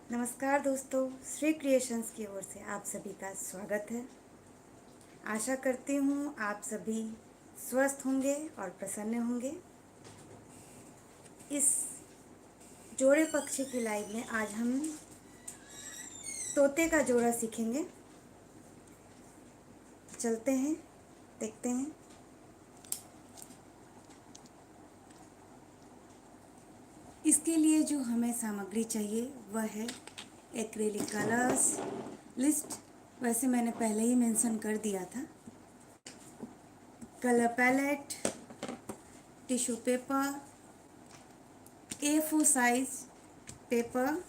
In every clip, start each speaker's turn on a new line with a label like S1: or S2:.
S1: नमस्कार दोस्तों, श्री क्रिएशंस की ओर से आप सभी का स्वागत है। आशा करती हूँ आप सभी स्वस्थ होंगे और प्रसन्न होंगे। इस जोड़े पक्षी की लाइव में आज हम तोते का जोड़ा सीखेंगे। चलते हैं, देखते हैं। इसके लिए जो हमें सामग्री चाहिए वह है एक्रेलिक कलर्स। लिस्ट वैसे मैंने पहले ही मेंशन कर दिया था। Colour palette, tissue paper, A4 size paper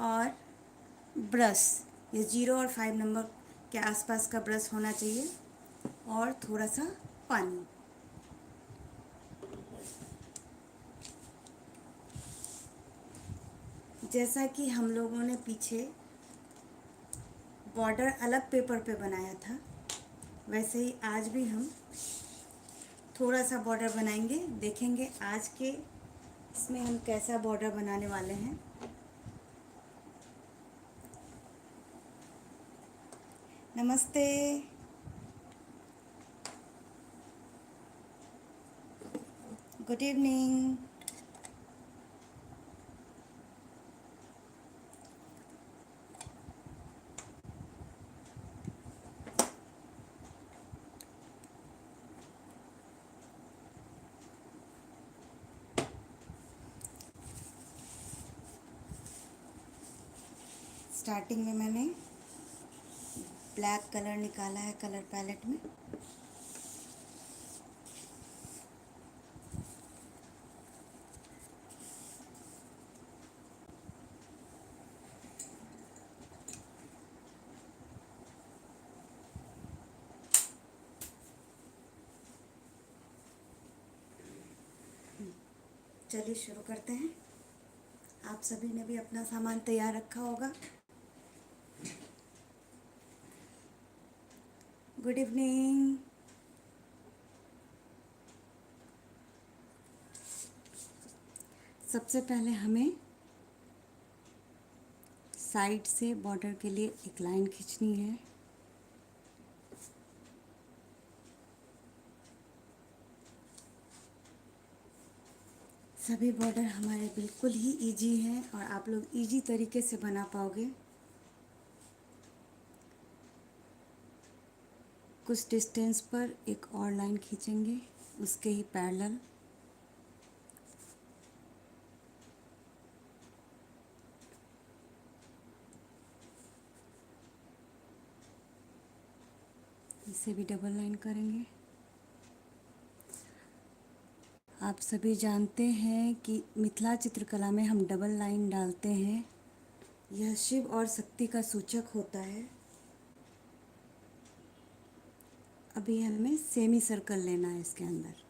S1: और ब्रश। ये 0 और 5 नंबर के आसपास का ब्रश होना चाहिए और थोड़ा सा पानी। जैसा कि हम लोगों ने पीछे बॉर्डर अलग पेपर पे बनाया था, वैसे ही आज भी हम थोड़ा सा बॉर्डर बनाएंगे। देखेंगे आज के इसमें हम कैसा बॉर्डर बनाने वाले हैं। नमस्ते। Good evening. स्टार्टिंग में मैंने ब्लैक कलर निकाला है कलर पैलेट में। चलिए शुरू करते हैं। आप सभी ने भी अपना सामान तैयार रखा होगा। Good evening. सबसे पहले हमें साइड से बॉर्डर के लिए एक लाइन खींचनी है। सभी बॉर्डर हमारे बिल्कुल ही इजी हैं और आप लोग इजी तरीके से बना पाओगे। कुछ डिस्टेंस पर एक और लाइन खींचेंगे, उसके ही पैरेलल। इसे भी डबल लाइन करेंगे। आप सभी जानते हैं कि मिथिला चित्रकला में हम डबल लाइन डालते हैं। यह शिव और शक्ति का सूचक होता है। अभी हमें सेमी सर्कल लेना है इसके अंदर।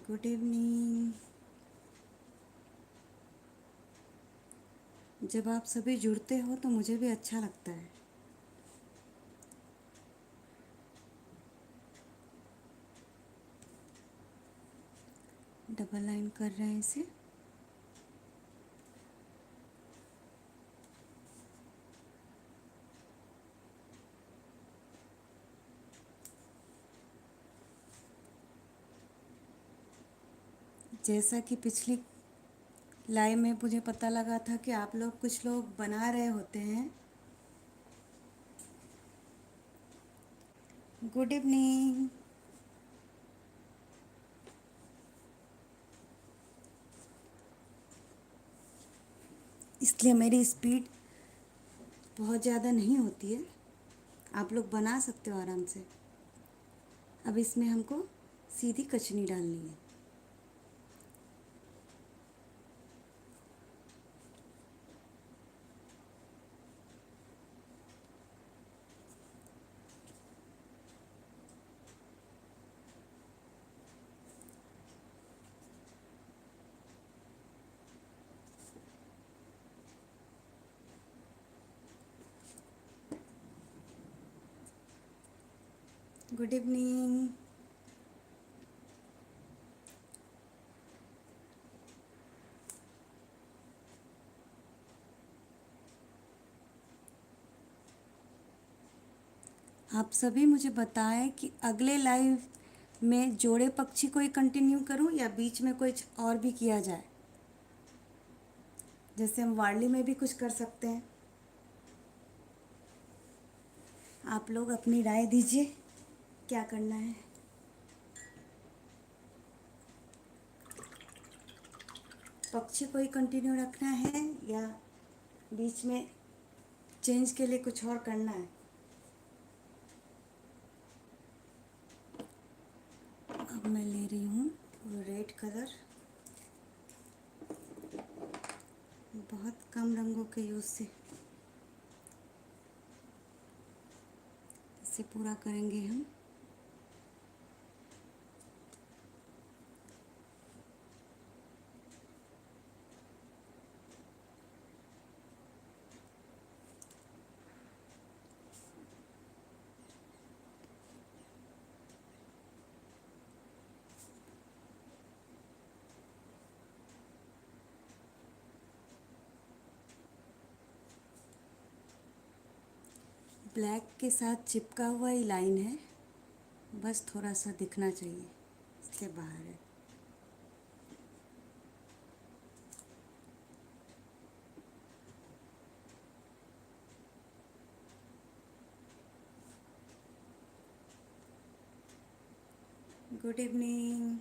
S1: Good evening. जब आप सभी जुड़ते हो तो मुझे भी अच्छा लगता है। डबल लाइन कर रहे हैं इसे। जैसा कि पिछली लाइव में मुझे पता लगा था कि आप लोग कुछ लोग बना रहे होते हैं। Good evening. इसलिए मेरी स्पीड बहुत ज़्यादा नहीं होती है। आप लोग बना सकते हो आराम से। अब इसमें हमको सीधी कचनी डालनी है। Good evening. आप सभी मुझे बताएं कि अगले लाइव में जोड़े पक्षी को ही कंटिन्यू करूं या बीच में कुछ और भी किया जाए। जैसे हम वार्ली में भी कुछ कर सकते हैं। आप लोग अपनी राय दीजिए, क्या करना है। पक्षी को ही कंटिन्यू रखना है या बीच में चेंज के लिए कुछ और करना है। अब मैं ले रही हूँ रेड कलर। बहुत कम रंगों के यूज़ से इसे पूरा करेंगे हम। ब्लैक के साथ चिपका हुआ ही लाइन है, बस थोड़ा सा दिखना चाहिए, इसके बाहर है। Good evening.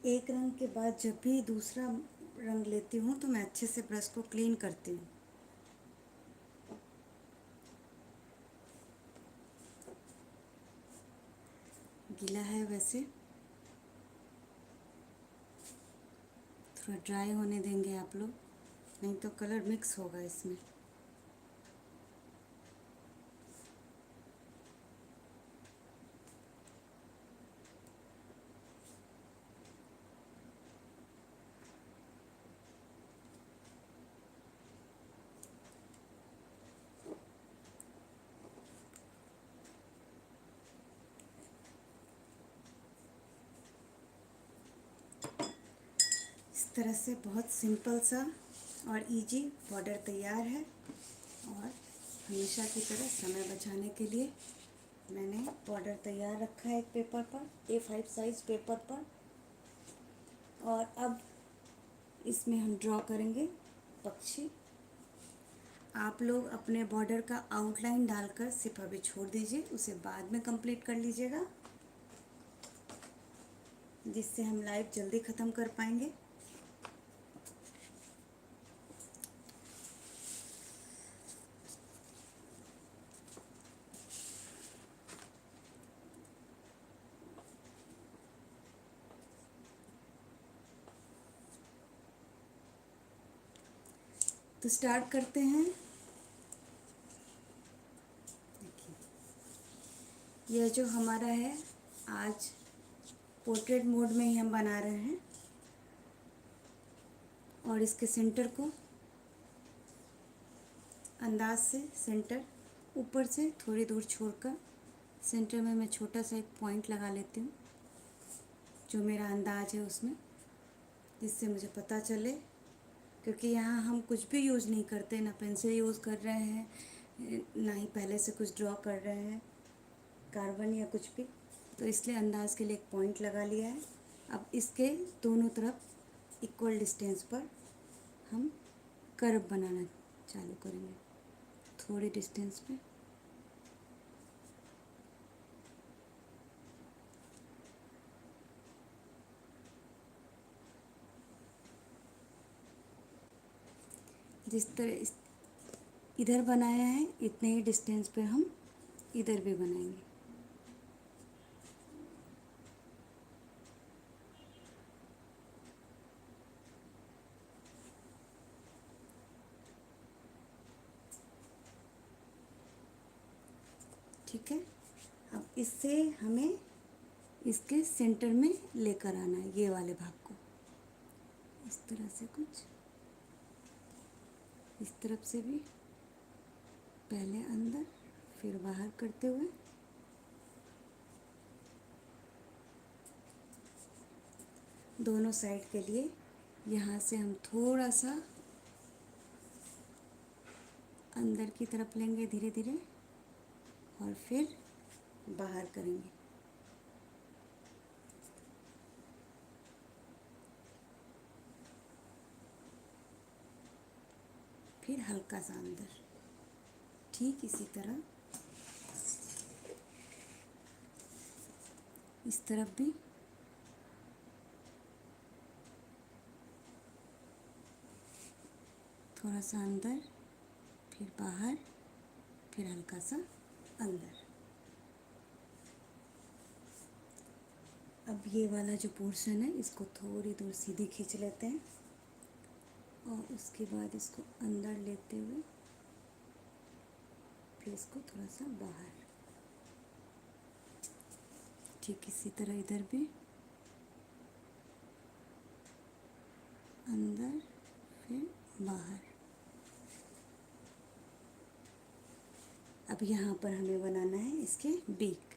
S1: एक रंग के बाद जब भी दूसरा रंग लेती हूँ तो मैं अच्छे से ब्रश को क्लीन करती हूँ। गीला है वैसे, थोड़ा ड्राई होने देंगे आप लोग, नहीं तो कलर मिक्स होगा इसमें। इस तरह से बहुत सिंपल सा और इजी बॉर्डर तैयार है। और हमेशा की तरह समय बचाने के लिए मैंने बॉर्डर तैयार रखा है एक पेपर पर, A5 साइज पेपर पर। और अब इसमें हम ड्रॉ करेंगे पक्षी। आप लोग अपने बॉर्डर का आउटलाइन डालकर सिर्फ अभी छोड़ दीजिए, उसे बाद में कंप्लीट कर लीजिएगा, जिससे हम लाइव जल्दी ख़त्म कर पाएंगे। तो स्टार्ट करते हैं। देखिए, यह जो हमारा है आज पोर्ट्रेट मोड में ही हम बना रहे हैं। और इसके सेंटर को अंदाज से सेंटर ऊपर से थोड़ी दूर छोड़कर सेंटर में मैं छोटा सा एक पॉइंट लगा लेती हूँ, जो मेरा अंदाज है उसमें, जिससे मुझे पता चले। क्योंकि यहाँ हम कुछ भी यूज़ नहीं करते, ना पेंसिल यूज़ कर रहे हैं, ना ही पहले से कुछ ड्रॉ कर रहे हैं कार्बन या कुछ भी, तो इसलिए अंदाज के लिए एक पॉइंट लगा लिया है। अब इसके दोनों तरफ इक्वल डिस्टेंस पर हम कर्व बनाना चालू करेंगे, थोड़ी डिस्टेंस पे। जिस तरह इधर बनाया है इतने ही डिस्टेंस पे हम इधर भी बनाएंगे। ठीक है, अब इससे हमें इसके सेंटर में लेकर आना है ये वाले भाग को, इस तरह से कुछ, इस तरफ से भी पहले अंदर फिर बाहर करते हुए दोनों साइड के लिए यहाँ से हम थोड़ा सा अंदर की तरफ लेंगे धीरे धीरे और फिर बाहर करेंगे। फिर हल्का सा अंदर, ठीक इसी तरह इस तरफ भी थोड़ा सा अंदर फिर बाहर फिर हल्का सा अंदर। अब ये वाला जो पोर्शन है इसको थोड़ी दूर सीधी खींच लेते हैं और उसके बाद इसको अंदर लेते हुए फिर इसको थोड़ा सा बाहर, ठीक इसी तरह इधर भी अंदर फिर बाहर। अब यहाँ पर हमें बनाना है इसके बीक।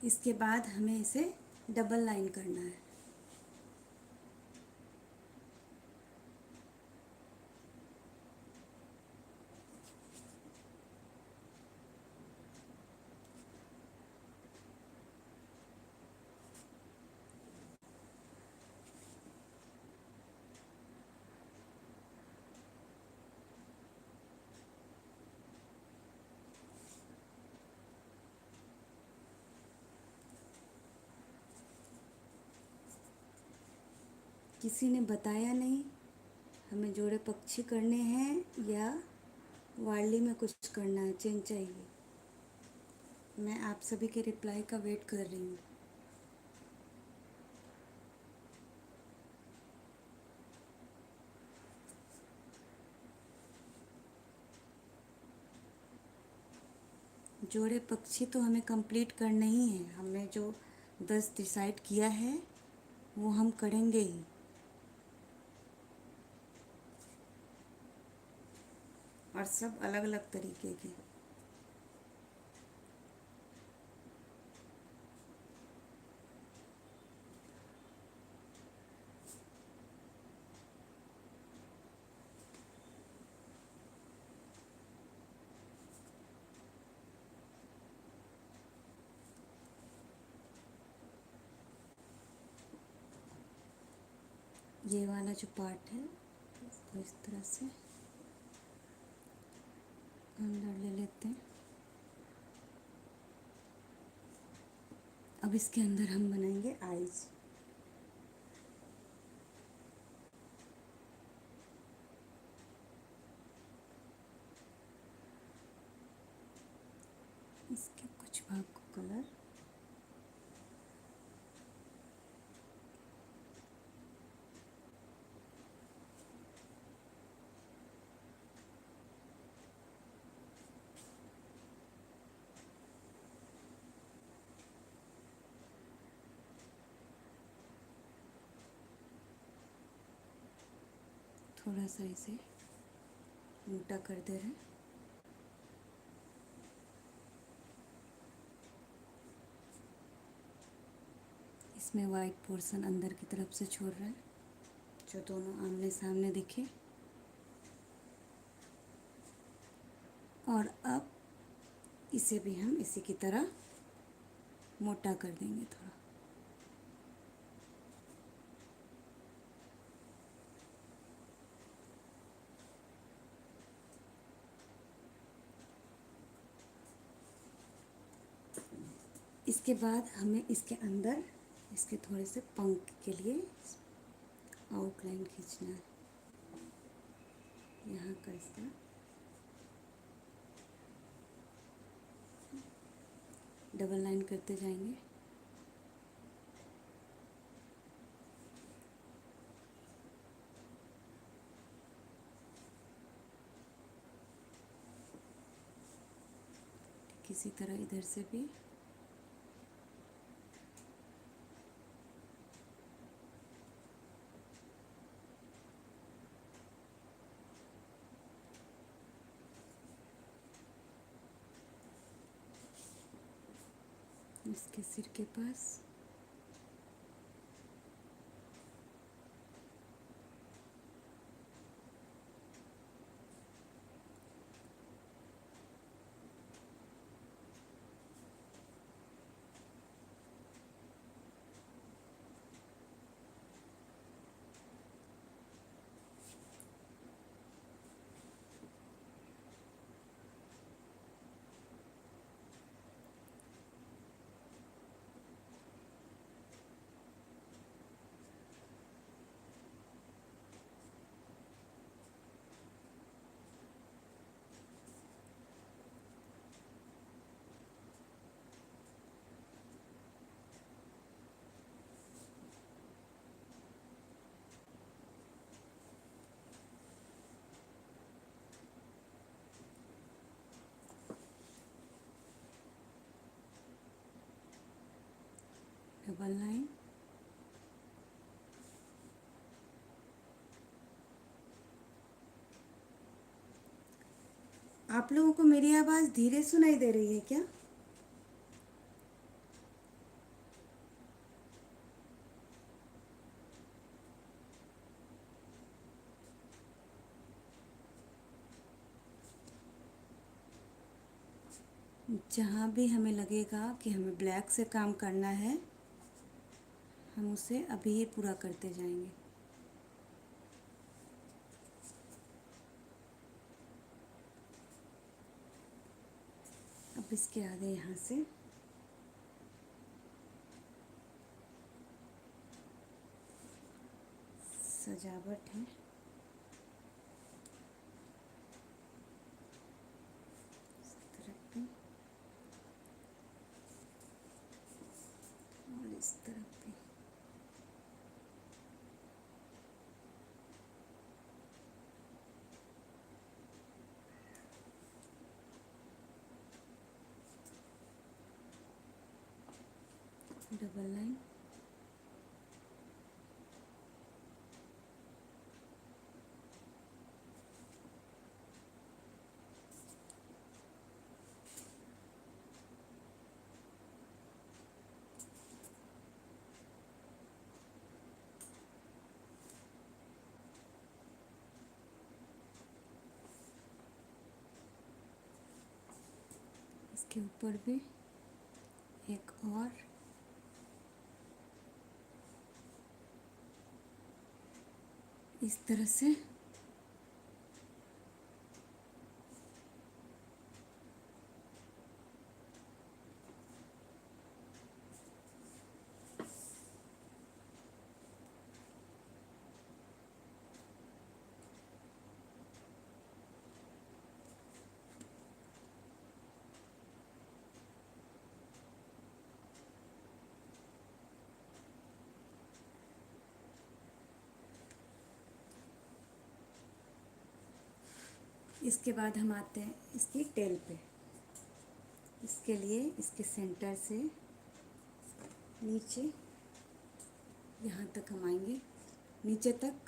S1: इसके बाद हमें इसे डबल लाइन करना है। किसी ने बताया नहीं हमें जोड़े पक्षी करने हैं या वार्ली में कुछ करना है, चेन चाहिए। मैं आप सभी के रिप्लाई का वेट कर रही हूँ। जोड़े पक्षी तो हमें कंप्लीट करना ही है, हमने जो 10 डिसाइड किया है वो हम करेंगे ही। और सब अलग अलग तरीके के। ये वाला जो पार्ट है इसको इस तरह से अंदर ले लेते हैं। अब इसके अंदर हम बनाएंगे आईज। इसके कुछ भाग को कलर, थोड़ा सा इसे मोटा कर दे रहे हैं। इसमें वाइट पोर्शन अंदर की तरफ से छोड़ रहा है जो दोनों आमने सामने दिखे। और अब इसे भी हम इसी की तरह मोटा कर देंगे थोड़ा। इसके बाद हमें इसके अंदर इसके थोड़े से पंख के लिए आउटलाइन खींचना है। यहाँ का इसका डबल लाइन करते जाएंगे। किसी तरह इधर से भी इसके सिर के पास डबल लाइन। आप लोगों को मेरी आवाज़ धीरे सुनाई दे रही है क्या? जहाँ भी हमें लगेगा कि हमें ब्लैक से काम करना है, हम उसे अभी ही पूरा करते जाएंगे। अब इसके आगे यहाँ से सजावट है। इस तरफ भी और इस तरफ भी। Double line. इसके ऊपर भी एक और इस तरह से इसके बाद हम आते हैं इसकी टेल पे। इसके लिए इसके सेंटर से नीचे यहाँ तक हम आएंगे, नीचे तक।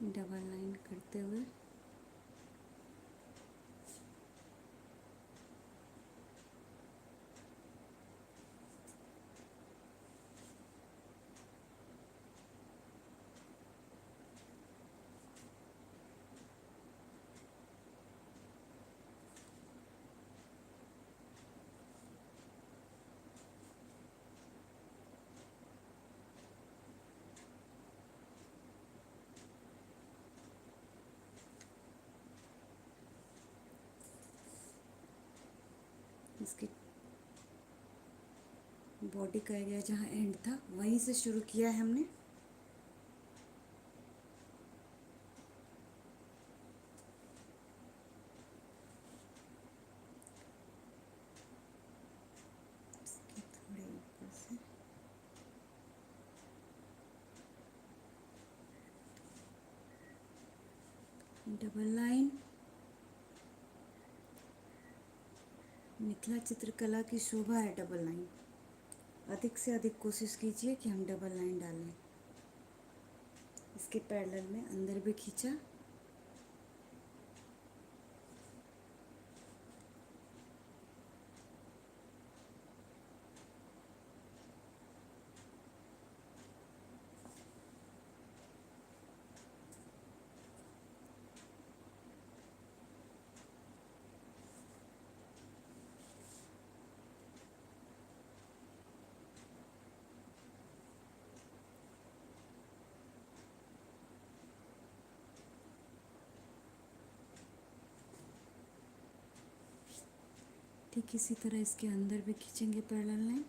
S1: डबल लाइन करते हुए इसकी बॉडी का एरिया जहाँ एंड था वहीं से शुरू किया है हमने। इसके थोड़े ऊपर से डबल लाइन। मिथिला चित्रकला की शोभा है डबल लाइन। अधिक से अधिक कोशिश कीजिए कि हम डबल लाइन डालें। इसके पैरेलल में अंदर भी खींचा। ठीक इसी तरह इसके अंदर भी खींचेंगे पैरेलल लाइन।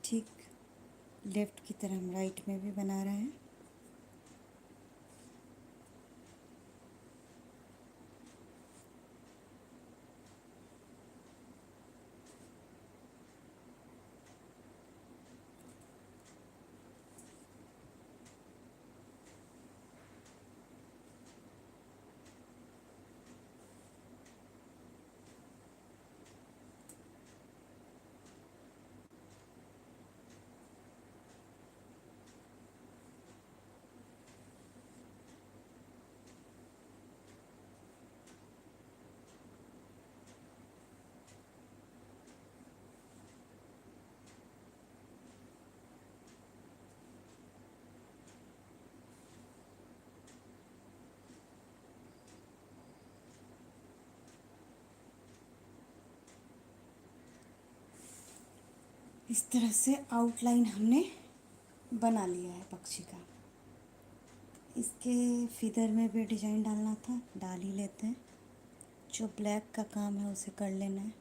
S1: ठीक लेफ्ट की तरह हम राइट में भी बना रहे हैं। इस तरह से आउटलाइन हमने बना लिया है पक्षी का। इसके फिदर में भी डिजाइन डालना था, डाल ही लेते हैं। जो ब्लैक का काम है उसे कर लेना है।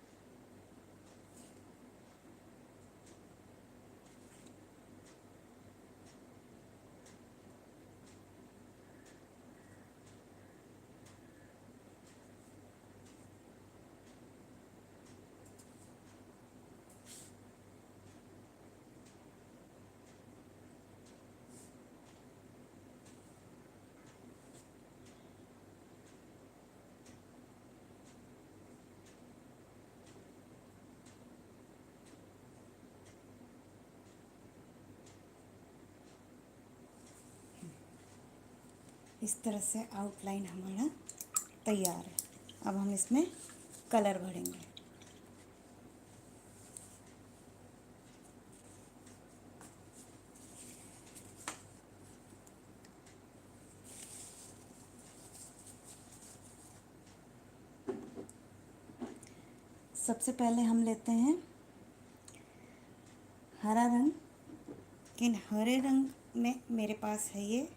S1: इस तरह से आउटलाइन हमारा तैयार है। अब हम इसमें कलर भरेंगे। सबसे पहले हम लेते हैं हरा रंग। लेकिन हरे रंग में मेरे पास है ये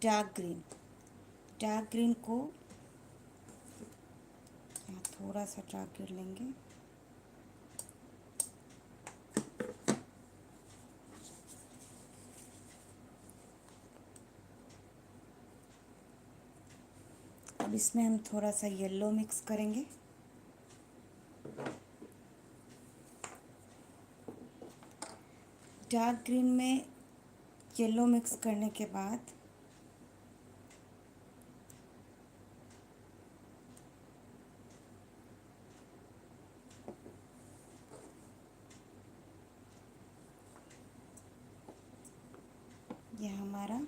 S1: डार्क ग्रीन। डार्क ग्रीन को यहाँ थोड़ा सा डार्क कर लेंगे। अब इसमें हम थोड़ा सा येलो मिक्स करेंगे। डार्क ग्रीन में येलो मिक्स करने के बाद यह हमारा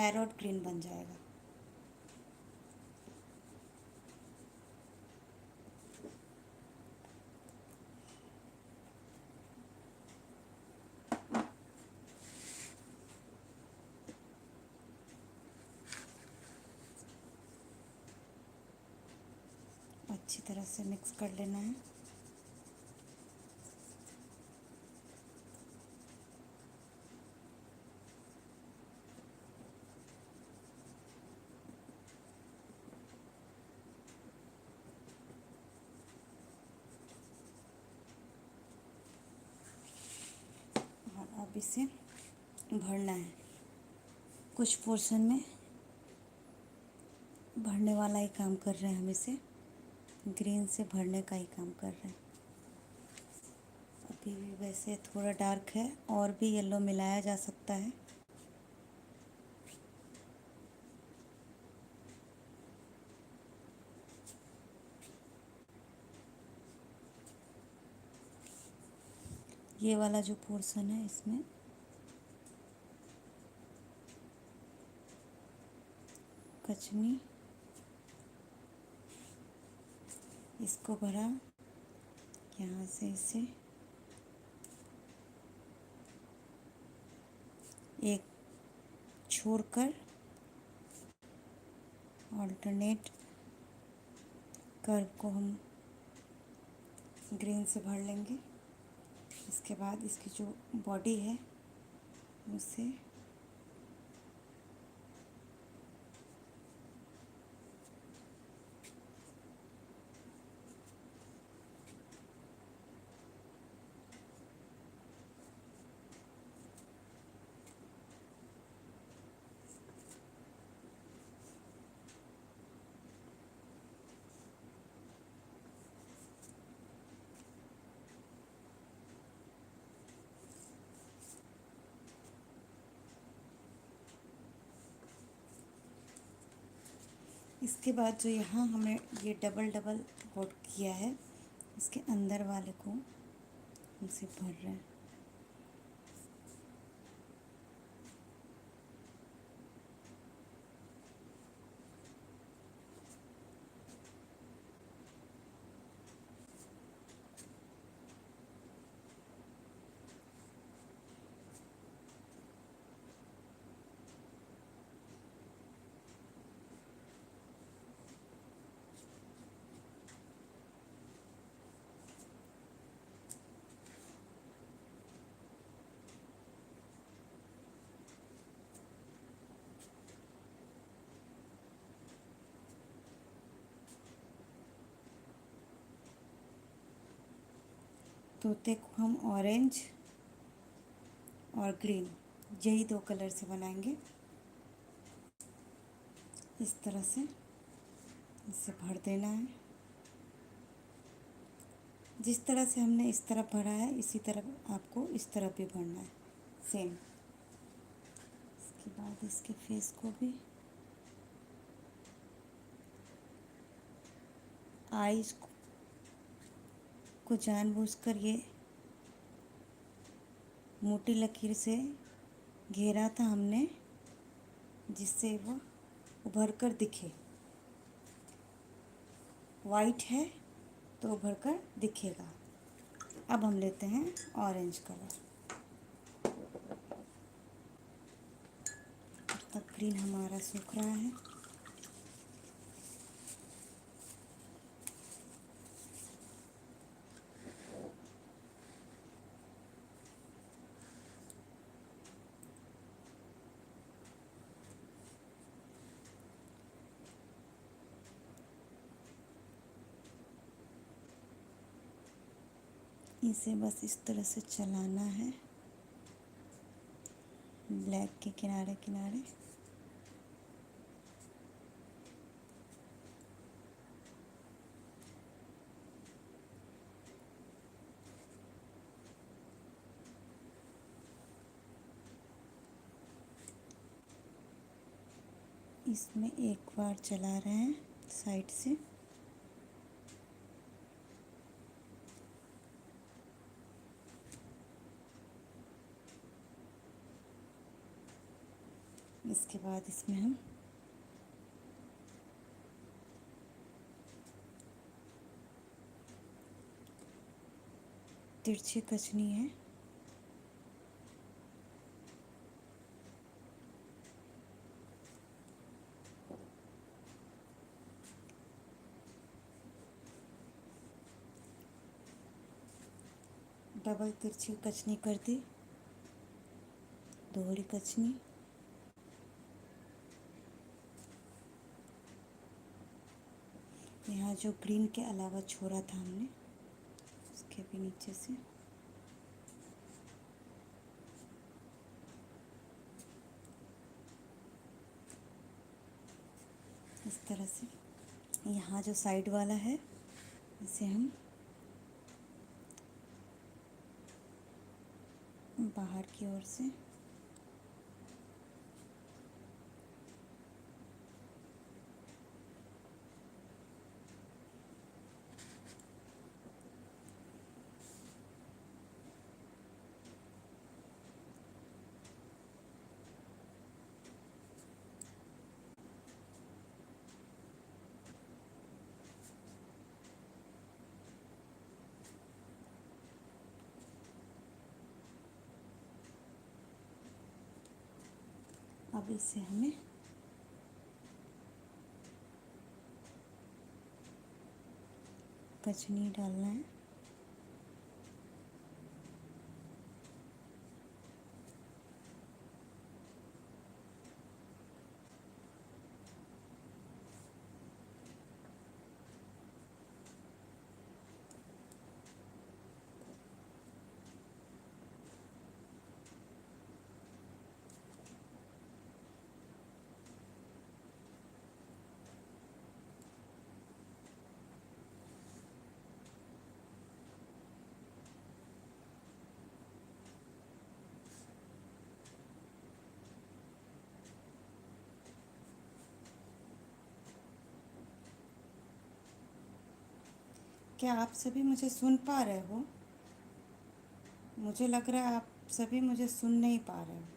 S1: पैरोट ग्रीन बन जाएगा। अच्छी तरह से मिक्स कर लेना है। और अब इसे भरना है। कुछ पोर्शन में भरने वाला ही काम कर रहे हैं, हम इसे ग्रीन से भरने का ही काम कर रहे हैं। अभी भी वैसे थोड़ा डार्क है, और भी येलो मिलाया जा सकता है। ये वाला जो पोर्शन है इसमें कचनी इसको भरा, यहाँ से इसे एक छोड़कर ऑल्टरनेट कर्व को हम ग्रीन से भर लेंगे। इसके बाद इसकी जो बॉडी है उसे इसके बाद जो यहाँ हमने ये डबल डबल कोट किया है, इसके अंदर वाले को हमसे भर रहे हैं। तोते को हम ऑरेंज और ग्रीन यही दो कलर से बनाएंगे। इस तरह से इसे भर देना है। जिस तरह से हमने इस तरफ भरा है इसी तरह आपको इस तरफ भी भरना है, सेम। इसके बाद इसके फेस को भी आईज को जानबूझकर ये मोटी लकीर से घेरा था हमने, जिससे वो उभर कर दिखे। वाइट है तो उभर कर दिखेगा। अब हम लेते हैं ऑरेंज कलर। तब तक ग्रीन हमारा सूख रहा है। इसे बस इस तरह से चलाना है, ब्लैक के किनारे किनारे। इसमें एक बार चला रहे हैं साइड से। इसके बाद इसमें हम तिरछी कचनी है, डबल तिरछी कचनी कर दी, दोहरी कचनी, यहाँ जो ग्रीन के अलावा छोड़ा था हमने उसके भी नीचे से इस तरह से। यहाँ जो साइड वाला है इसे हम बाहर की ओर से अब इसे हमें कचनी डालना है। क्या आप सभी मुझे सुन पा रहे हो? मुझे लग रहा है आप सभी मुझे सुन नहीं पा रहे हो।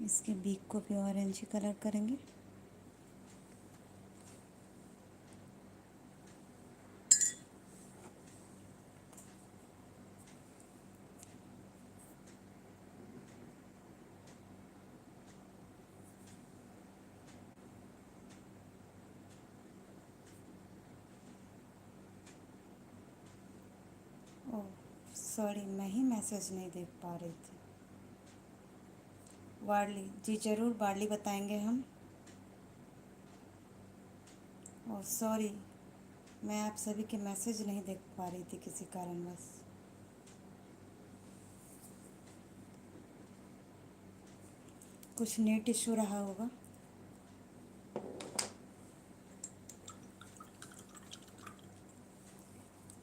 S1: इसके बीक को भी ऑरेंज ही कलर करेंगे। ओह सॉरी, मैं ही मैसेज नहीं देख पा रही थी। वार्ली जी, ज़रूर वार्ली बताएंगे हम। ओह सॉरी, मैं आप सभी के मैसेज नहीं देख पा रही थी किसी कारणवश। कुछ नेट इशू रहा होगा।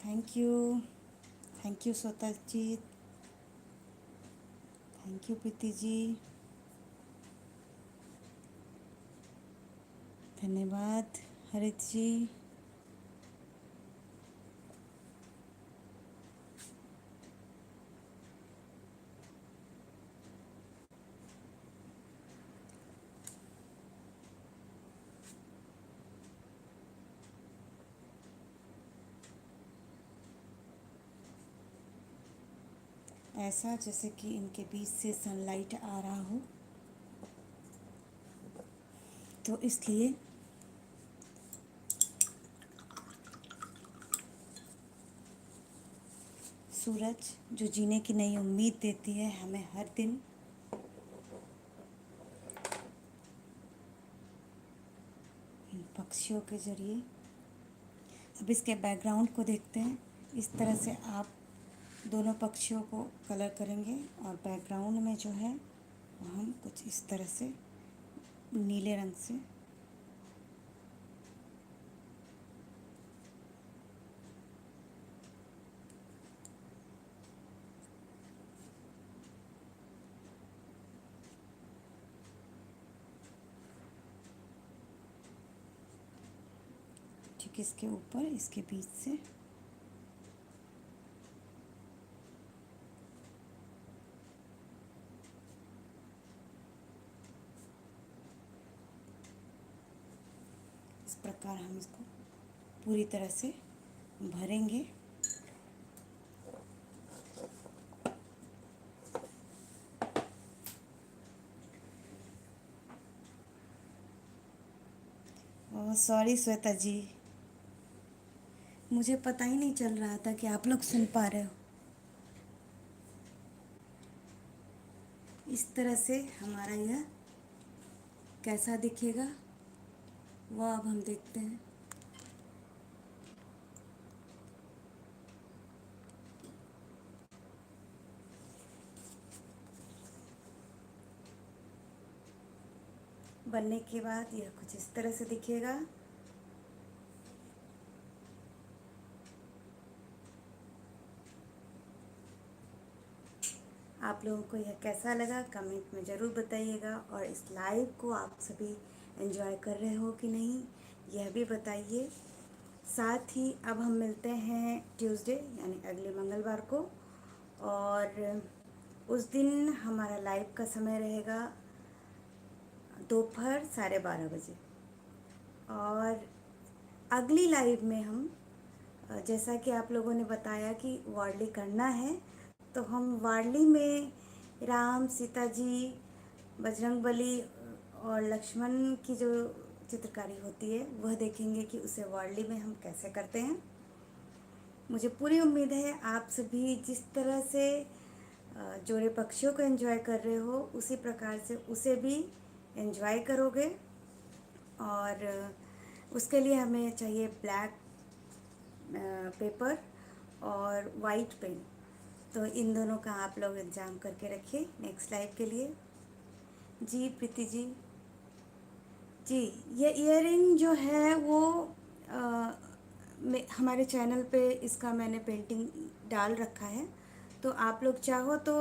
S1: थैंक यू स्वतः जी, थैंक यू प्रीति जी, धन्यवाद हरित जी। ऐसा जैसे कि इनके बीच से सनलाइट आ रहा हो, तो इसलिए सूरज जो जीने की नई उम्मीद देती है हमें हर दिन, इन पक्षियों के ज़रिए। अब इसके बैकग्राउंड को देखते हैं। इस तरह से आप दोनों पक्षियों को कलर करेंगे और बैकग्राउंड में जो है वो हम कुछ इस तरह से नीले रंग से ठीक इसके ऊपर इसके बीच से इस प्रकार हम इसको पूरी तरह से भरेंगे। और सॉरी श्वेता जी, मुझे पता ही नहीं चल रहा था कि आप लोग सुन पा रहे हो। इस तरह से हमारा यह कैसा दिखेगा वो अब हम देखते हैं। बनने के बाद यह कुछ इस तरह से दिखेगा। आप लोगों को यह कैसा लगा कमेंट में ज़रूर बताइएगा, और इस लाइव को आप सभी एंजॉय कर रहे हो कि नहीं यह भी बताइए। साथ ही अब हम मिलते हैं ट्यूसडे यानी अगले मंगलवार को, और उस दिन हमारा लाइव का समय रहेगा दोपहर 12:30 बजे। और अगली लाइव में हम जैसा कि आप लोगों ने बताया कि वारली करना है, तो हम वारली में राम सीता जी, बजरंगबली और लक्ष्मण की जो चित्रकारी होती है वह देखेंगे कि उसे वारली में हम कैसे करते हैं। मुझे पूरी उम्मीद है आप सभी जिस तरह से जोड़े पक्षियों को एंजॉय कर रहे हो उसी प्रकार से उसे भी एंजॉय करोगे। और उसके लिए हमें चाहिए ब्लैक पेपर और वाइट पेन, तो इन दोनों का आप लोग इंतजाम करके रखिए नेक्स्ट लाइव के लिए। जी प्रीति जी, जी ये इयररिंग जो है वो हमारे चैनल पे इसका मैंने पेंटिंग डाल रखा है, तो आप लोग चाहो तो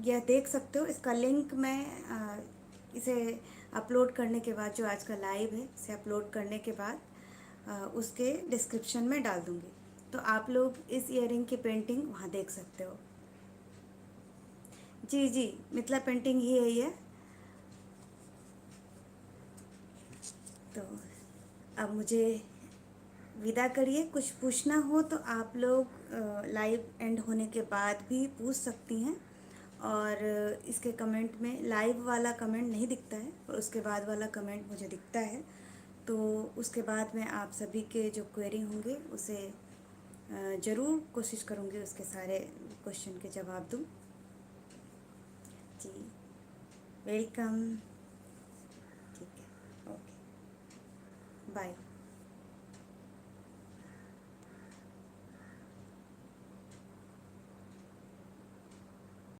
S1: यह देख सकते हो। इसका लिंक मैं इसे अपलोड करने के बाद, जो आज का लाइव है इसे अपलोड करने के बाद उसके डिस्क्रिप्शन में डाल दूँगी, तो आप लोग इस इयररिंग की पेंटिंग वहाँ देख सकते हो। जी जी, मिथिला पेंटिंग ही है ये। तो अब मुझे विदा करिए। कुछ पूछना हो तो आप लोग लाइव एंड होने के बाद भी पूछ सकती हैं, और इसके कमेंट में लाइव वाला कमेंट नहीं दिखता है और उसके बाद वाला कमेंट मुझे दिखता है, तो उसके बाद में आप सभी के जो क्वेरी होंगे उसे ज़रूर कोशिश करूँगी उसके सारे क्वेश्चन के जवाब दूँ। जी वेलकम। ठीक है, ओके, बाय।